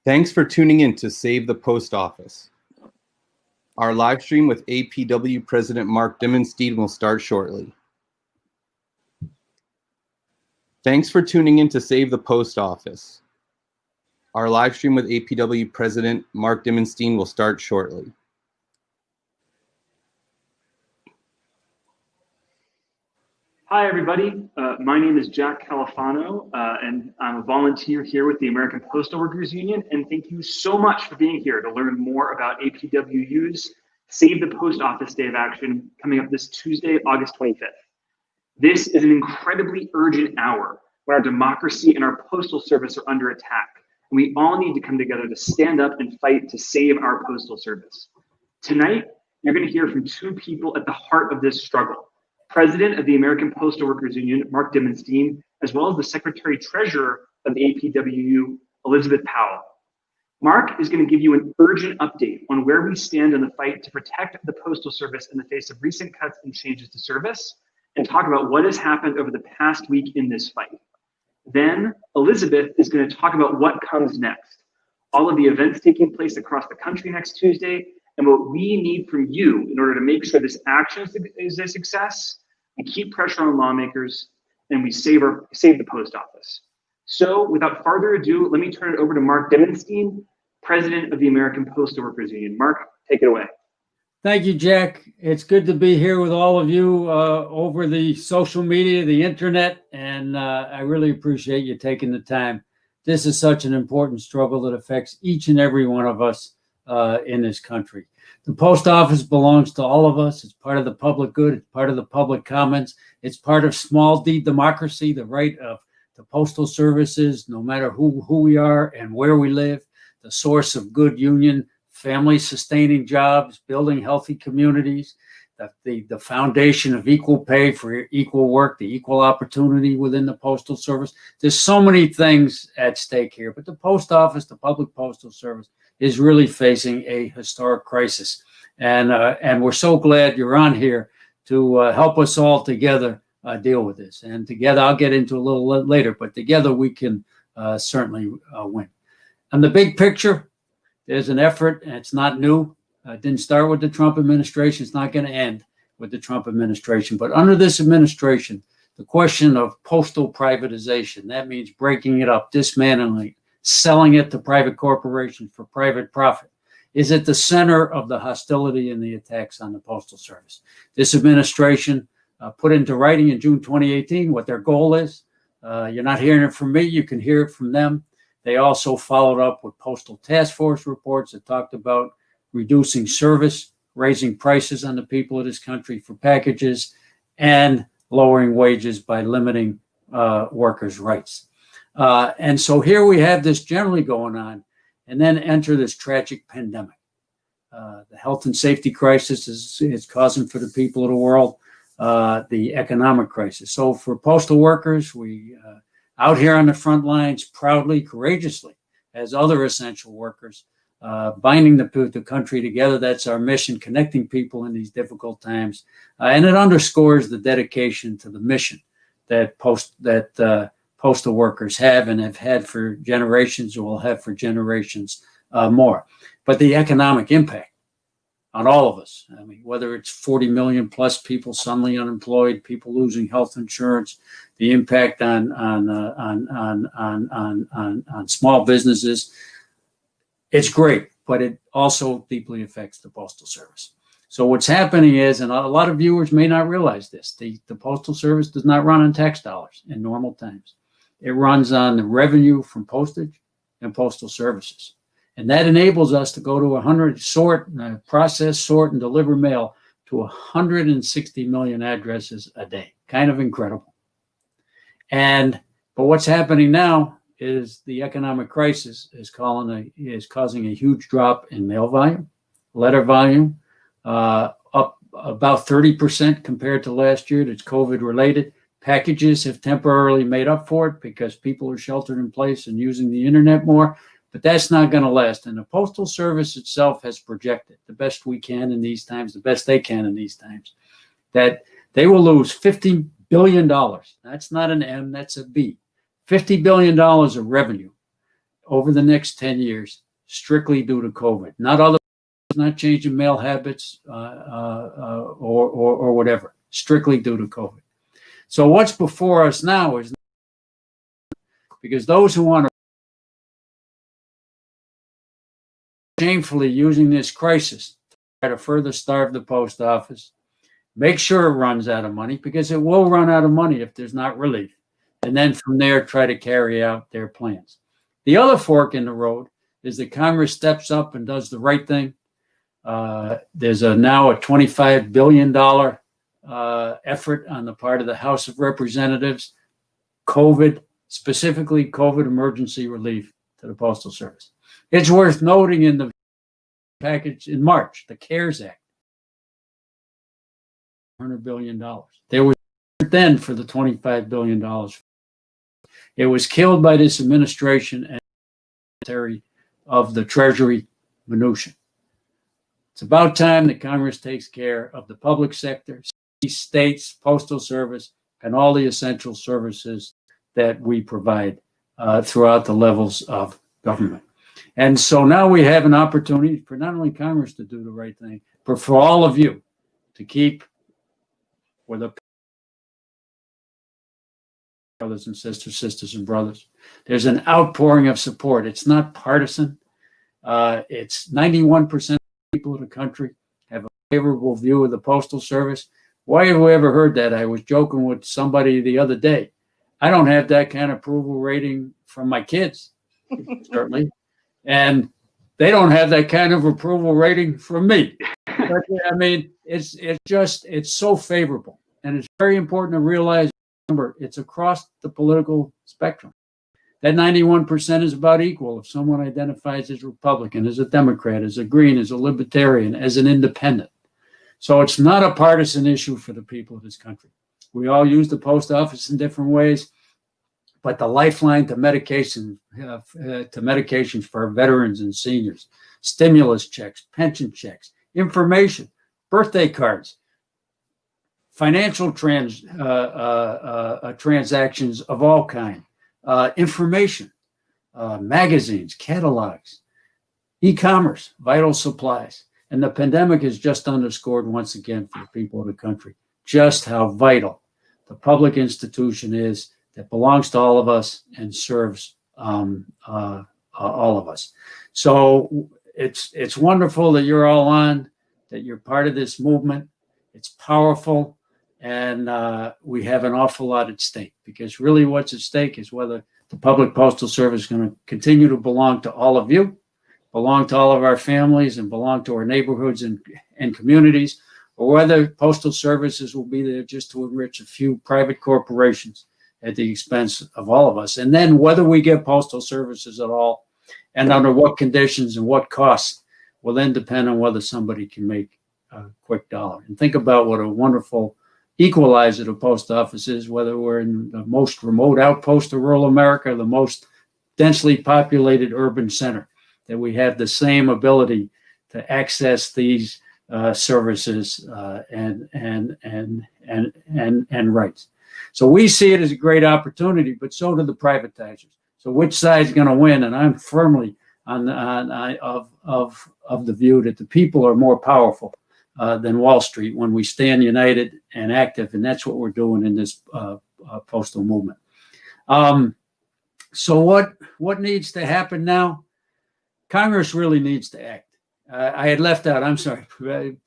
Thanks for tuning in to Save the Post Office. Our live stream with APW President Mark Dimmenstein will start shortly. Thanks for tuning in to Save the Post Office. Our live stream with APW President Mark Dimmenstein will start shortly. Hi, everybody. My name is Jack Califano, and I'm a volunteer here with the American Postal Workers Union. And thank you so much for being here to learn more about APWU's Save the Post Office Day of Action coming up this Tuesday, August 25th. This is an incredibly urgent hour when our democracy and our postal service are under attack. And we all need to come together to stand up and fight to save our postal service. Tonight, you're going to hear from two people at the heart of this struggle. President of the American Postal Workers Union, Mark Dimmenstein, as well as the Secretary Treasurer of the APWU, Elizabeth Powell. Mark is going to give you an urgent update on where we stand in the fight to protect the Postal Service in the face of recent cuts and changes to service, and talk about what has happened over the past week in this fight. Then Elizabeth is going to talk about what comes next, all of the events taking place across the country next Tuesday, and what we need from you in order to make sure this action is a success. We keep pressure on lawmakers, and we save the post office. So without further ado, let me turn it over to Mark Dimmenstein, President of the American Postal Workers Union. Mark, take it away. Thank you, Jack. It's good to be here with all of you over the social media, the internet, and I really appreciate you taking the time. This is such an important struggle that affects each and every one of us in this country. The post office belongs to all of us. It's part of the public good. It's part of the public commons. It's part of small d democracy, the right of the postal services, no matter who we are and where we live, the source of good union, family sustaining jobs, building healthy communities, the foundation of equal pay for equal work, the equal opportunity within the postal service. There's so many things at stake here, but the post office, the public postal service, is really facing a historic crisis. And we're so glad you're on here to help us all together deal with this. And together, I'll get into a little later, but together we can certainly win. On the big picture, there's an effort, and it's not new. It didn't start with the Trump administration. It's not going to end with the Trump administration. But under this administration, the question of postal privatization, that means breaking it up, dismantling it, selling it to private corporations for private profit, is at the center of the hostility and the attacks on the Postal Service. This administration put into writing in June 2018 what their goal is. You're not hearing it from me. You can hear it from them. They also followed up with postal task force reports that talked about reducing service, raising prices on the people of this country for packages, and lowering wages by limiting workers' rights. And so here we have this generally going on, and then enter this tragic pandemic. The health and safety crisis is causing for the people of the world the economic crisis. So for postal workers, we out here on the front lines, proudly, courageously, as other essential workers, binding the country together. That's our mission, connecting people in these difficult times. And it underscores the dedication to the mission that postal workers have and have had for generations, or will have for generations more. But the economic impact on all of us, I mean, whether it's 40 million plus people suddenly unemployed, people losing health insurance, the impact on small businesses, it's great, but it also deeply affects the Postal Service. So what's happening is, and a lot of viewers may not realize this, the Postal Service does not run on tax dollars in normal times. It runs on the revenue from postage and postal services. And that enables us to go to process, sort, and deliver mail to 160 million addresses a day. Kind of incredible. But what's happening now is the economic crisis is causing a huge drop in mail volume, letter volume, up about 30% compared to last year. That's COVID related. Packages have temporarily made up for it because people are sheltered in place and using the internet more, but that's not going to last. And the Postal Service itself has projected the best we can in these times, the best they can in these times, that they will lose $50 billion. That's not an M, that's a B. $50 billion of revenue over the next 10 years, strictly due to COVID. Not changing mail habits or whatever, strictly due to COVID. So what's before us now is, because those who want to shamefully using this crisis to try to further starve the post office, make sure it runs out of money, because it will run out of money if there's not relief. And then from there, try to carry out their plans. The other fork in the road is that Congress steps up and does the right thing. There's now a $25 billion effort on the part of the House of Representatives, specifically COVID emergency relief to the Postal Service. It's worth noting in the package in March, the CARES Act, $100 billion. There was then for the $25 billion. It was killed by this administration and Secretary of the Treasury, Mnuchin. It's about time that Congress takes care of the public sector, states, postal service, and all the essential services that we provide throughout the levels of government. And so now we have an opportunity for not only Congress to do the right thing, but for all of you to keep with a brothers and sisters and brothers. There's an outpouring of support. It's not partisan. It's 91% of people in the country have a favorable view of the Postal Service. Why have we ever heard that? I was joking with somebody the other day. I don't have that kind of approval rating from my kids, certainly. And they don't have that kind of approval rating from me. But, I mean, it's so favorable. And it's very important to realize, remember, it's across the political spectrum. That 91% is about equal if someone identifies as Republican, as a Democrat, as a Green, as a Libertarian, as an Independent. So it's not a partisan issue for the people of this country. We all use the post office in different ways, but the lifeline to medications for veterans and seniors, stimulus checks, pension checks, information, birthday cards, financial transactions of all kinds, information, magazines, catalogs, e-commerce, vital supplies. And the pandemic has just underscored once again for the people of the country just how vital the public institution is that belongs to all of us and serves all of us. So it's wonderful that you're all on, that you're part of this movement. It's powerful, and we have an awful lot at stake, because really what's at stake is whether the public postal service is going to continue to belong to all of you, belong to all of our families, and belong to our neighborhoods and communities, or whether postal services will be there just to enrich a few private corporations at the expense of all of us. And then whether we get postal services at all and under what conditions and what costs will then depend on whether somebody can make a quick dollar. And think about what a wonderful equalizer the post office is, whether we're in the most remote outpost of rural America or the most densely populated urban center, that we have the same ability to access these services and rights. So we see it as a great opportunity, but so do the privatizers. So which side is going to win? And I'm firmly of the view that the people are more powerful than Wall Street when we stand united and active, and that's what we're doing in this postal movement. So what needs to happen now? Congress really needs to act. I had left out, I'm sorry,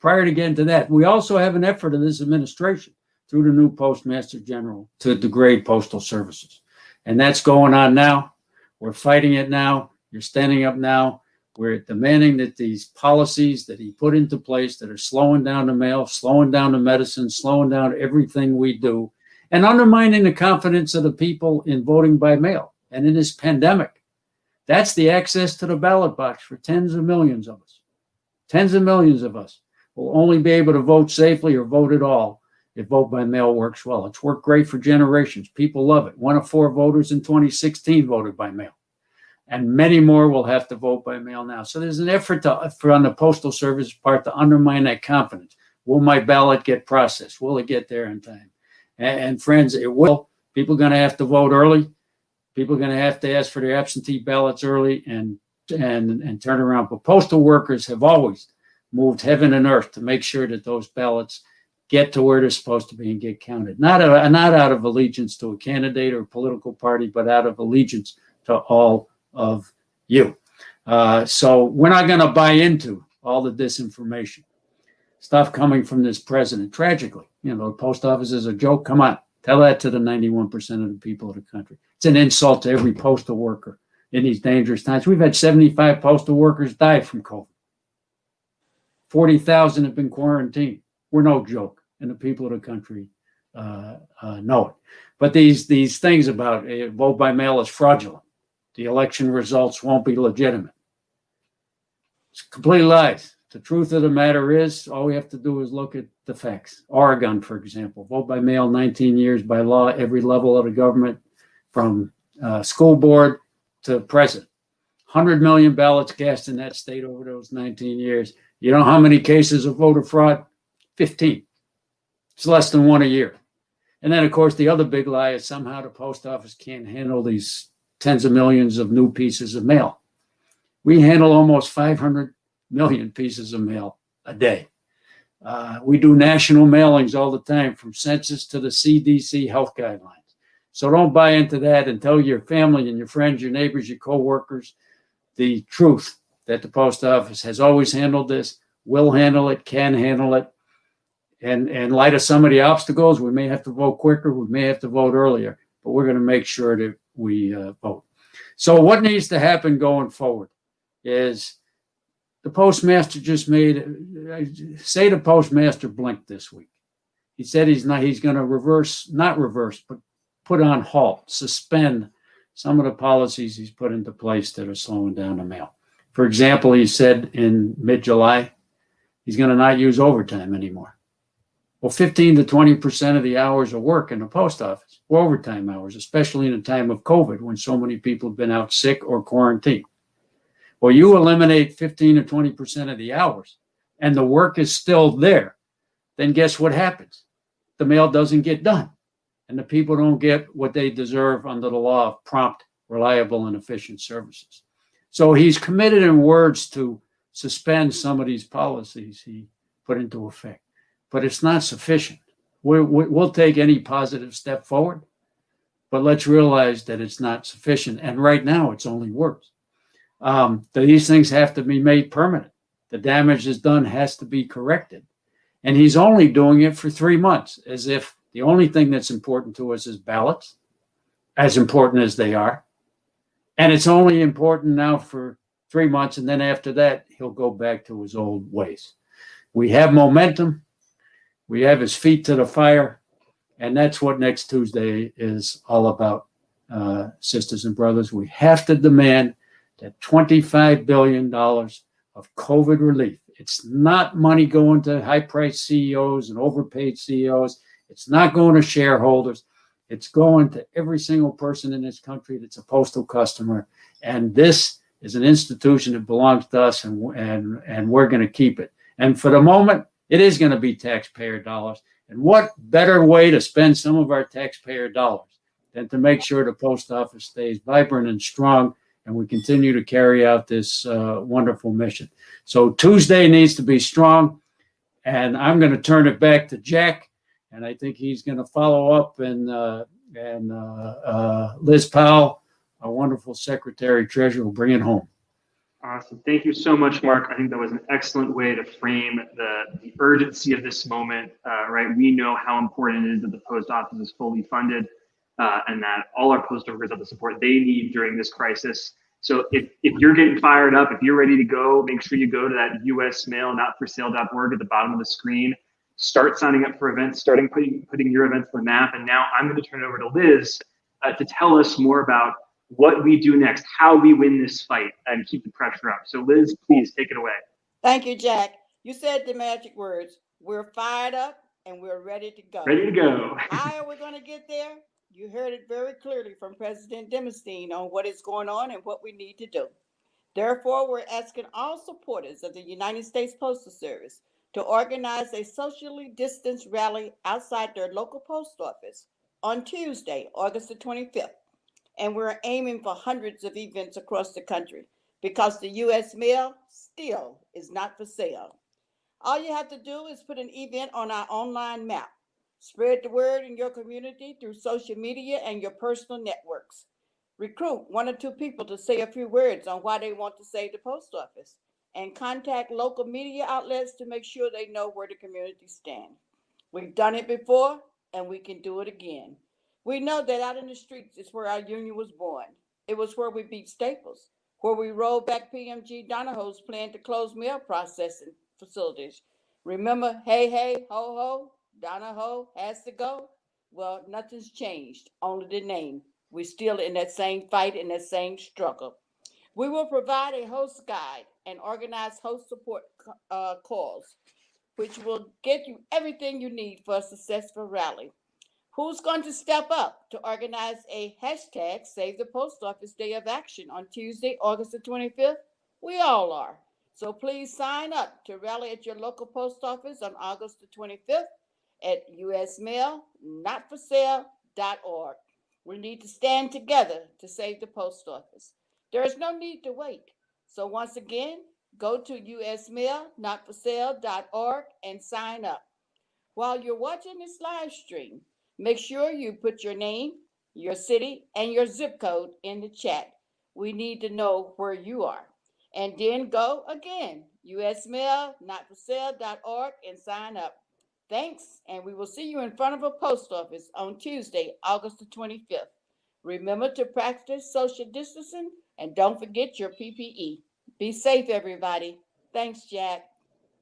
prior to getting to that, we also have an effort of this administration through the new Postmaster General to degrade postal services. And that's going on now. We're fighting it now. You're standing up now. We're demanding that these policies that he put into place that are slowing down the mail, slowing down the medicine, slowing down everything we do, and undermining the confidence of the people in voting by mail. And in this pandemic, that's the access to the ballot box for tens of millions of us. Tens of millions of us will only be able to vote safely or vote at all if vote by mail works well. It's worked great for generations. People love it. 1 of 4 voters in 2016 voted by mail. And many more will have to vote by mail now. So there's an effort on the Postal Service part to undermine that confidence. Will my ballot get processed? Will it get there in time? And friends, it will. People are going to have to vote early. People are going to have to ask for their absentee ballots early and turn around. But postal workers have always moved heaven and earth to make sure that those ballots get to where they're supposed to be and get counted. Not out of allegiance to a candidate or a political party, but out of allegiance to all of you. So we're not going to buy into all the disinformation stuff coming from this president. Tragically, the post office is a joke. Come on, tell that to the 91% of the people of the country. It's an insult to every postal worker in these dangerous times. We've had 75 postal workers die from COVID. 40,000 have been quarantined. We're no joke, and the people of the country know it. But these things about vote by mail is fraudulent. The election results won't be legitimate. It's complete lies. The truth of the matter is, all we have to do is look at the facts. Oregon, for example, vote by mail 19 years by law, every level of the government, from school board to president. 100 million ballots cast in that state over those 19 years. You know how many cases of voter fraud? 15. It's less than one a year. And then, of course, the other big lie is somehow the post office can't handle these tens of millions of new pieces of mail. We handle almost 500 million pieces of mail a day. We do national mailings all the time, from census to the CDC health guidelines. So don't buy into that, and tell your family and your friends, your neighbors, your coworkers the truth that the post office has always handled this, will handle it, can handle it. And in light of some of the obstacles, we may have to vote quicker, we may have to vote earlier, but we're going to make sure that we vote. So what needs to happen going forward is the postmaster just the postmaster blinked this week. He said he's going to not reverse, but put on halt, suspend some of the policies he's put into place that are slowing down the mail. For example, he said in mid-July, he's going to not use overtime anymore. Well, 15 to 20% of the hours of work in the post office were overtime hours, especially in a time of COVID when so many people have been out sick or quarantined. Well, you eliminate 15 to 20% of the hours and the work is still there, then guess what happens? The mail doesn't get done, and the people don't get what they deserve under the law of prompt, reliable, and efficient services. So he's committed in words to suspend some of these policies he put into effect, but it's not sufficient. We'll take any positive step forward, but let's realize that it's not sufficient. And right now, it's only words. These things have to be made permanent. The damage is done has to be corrected. And he's only doing it for 3 months, as if the only thing that's important to us is ballots, as important as they are. And it's only important now for 3 months. And then after that, he'll go back to his old ways. We have momentum. We have his feet to the fire. And that's what next Tuesday is all about, sisters and brothers. We have to demand that $25 billion of COVID relief. It's not money going to high-priced CEOs and overpaid CEOs. It's not going to shareholders. It's going to every single person in this country that's a postal customer. And this is an institution that belongs to us, and we're going to keep it. And for the moment, it is going to be taxpayer dollars. And what better way to spend some of our taxpayer dollars than to make sure the post office stays vibrant and strong, and we continue to carry out this wonderful mission. So Tuesday needs to be strong, and I'm going to turn it back to Jack, and I think he's going to follow up, and Liz Powell, our wonderful secretary treasurer, will bring it home. Awesome. Thank you so much, Mark. I think that was an excellent way to frame the urgency of this moment, right? We know how important it is that the post office is fully funded, and that all our postal workers have the support they need during this crisis. So if you're getting fired up, if you're ready to go, make sure you go to that usmailnotforsale.org at the bottom of the screen. Start signing up for events, starting putting your events on the map. And now I'm going to turn it over to Liz to tell us more about what we do next, how we win this fight, and keep the pressure up. So Liz, please take it away. Thank you, Jack. You said the magic words. We're fired up and we're ready to go. Ready to go. How are we going to get there? You heard it very clearly from President Demosthenes on what is going on and what we need to do. Therefore, we're asking all supporters of the United States Postal Service to organize a socially distanced rally outside their local post office on Tuesday, August the 25th, and we're aiming for hundreds of events across the country because the U.S. mail still is not for sale. All you have to do is put an event on our online map. Spread the word in your community through social media and your personal networks. Recruit 1 or 2 people to say a few words on why they want to save the post office, and contact local media outlets to make sure they know where the community stands. We've done it before, and we can do it again. We know that out in the streets is where our union was born. It was where we beat Staples, where we rolled back PMG Donahoe's plan to close mail processing facilities. Remember, hey, hey, ho, ho, Donahoe has to go? Well, nothing's changed, only the name. We're still in that same fight and that same struggle. We will provide a host guide and organize host support calls, which will get you everything you need for a successful rally. Who's going to step up to organize a hashtag Save the Post Office Day of Action on Tuesday, August the 25th? We all are. So please sign up to rally at your local post office on August the 25th at usmailnotforsale.org. We need to stand together to save the post office. There is no need to wait. So once again, go to usmailnotforsale.org and sign up. While you're watching this live stream, make sure you put your name, your city, and your zip code in the chat. We need to know where you are. And then go again, usmailnotforsale.org, and sign up. Thanks, and we will see you in front of a post office on Tuesday, August the 25th. Remember to practice social distancing and don't forget your PPE. Be safe, everybody. Thanks, Jack.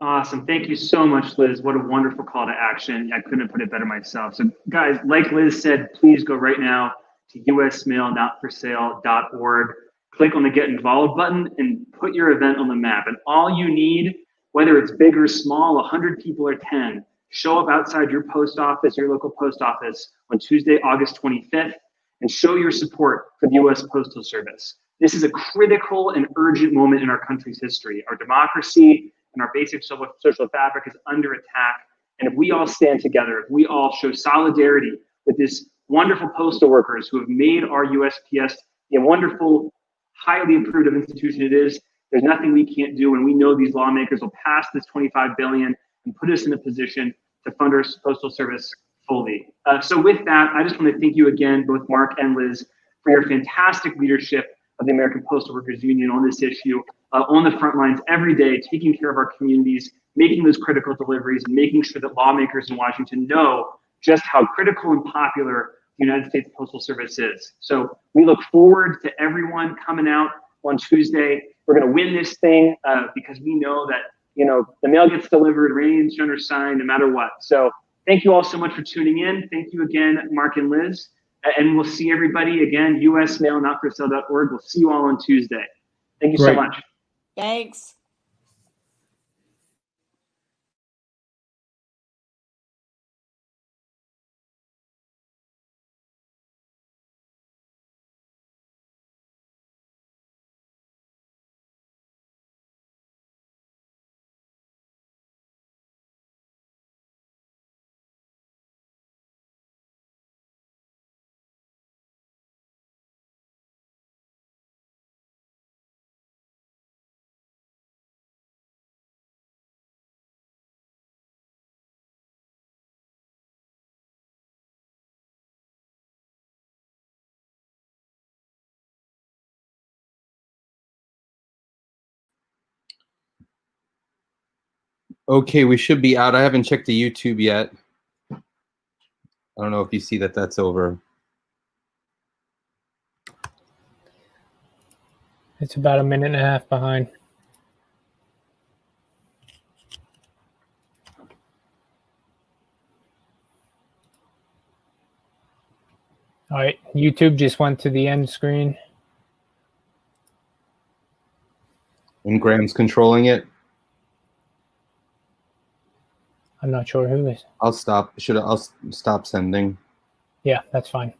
Awesome. Thank you so much, Liz. What a wonderful call to action. I couldn't have put it better myself. So guys, like Liz said, please go right now to usmailnotforsale.org. Click on the Get Involved button and put your event on the map. And all you need, whether it's big or small, 100 people or 10, show up outside your post office, your local post office on Tuesday, August 25th, and show your support for the U.S. Postal Service. This is a critical and urgent moment in our country's history. Our democracy and our basic social fabric is under attack. And if we all stand together, if we all show solidarity with this wonderful postal workers who have made our USPS the wonderful, highly improved institution it is, there's nothing we can't do. And we know these lawmakers will pass this $25 billion and put us in a position to fund our postal service fully. So with that, I just want to thank you again, both Mark and Liz, for your fantastic leadership of the American Postal Workers Union on this issue, on the front lines every day, taking care of our communities, making those critical deliveries, and making sure that lawmakers in Washington know just how critical and popular the United States Postal Service is. So we look forward to everyone coming out on Tuesday. We're going to win this thing because we know that, you know, the mail gets delivered, rain, sun, or shine, no matter what. So thank you all so much for tuning in. Thank you again, Mark and Liz. And we'll see everybody again, usmailnotforsale.org. We'll see you all on Tuesday. Thank you so much. Thanks. Okay, we should be out. I haven't checked the YouTube yet. I don't know if you see that that's over. It's about a minute and a half behind. All right, YouTube just went to the end screen. And Graham's controlling it. I'm not sure who is. I'll stop. I'll stop sending. Yeah, that's fine.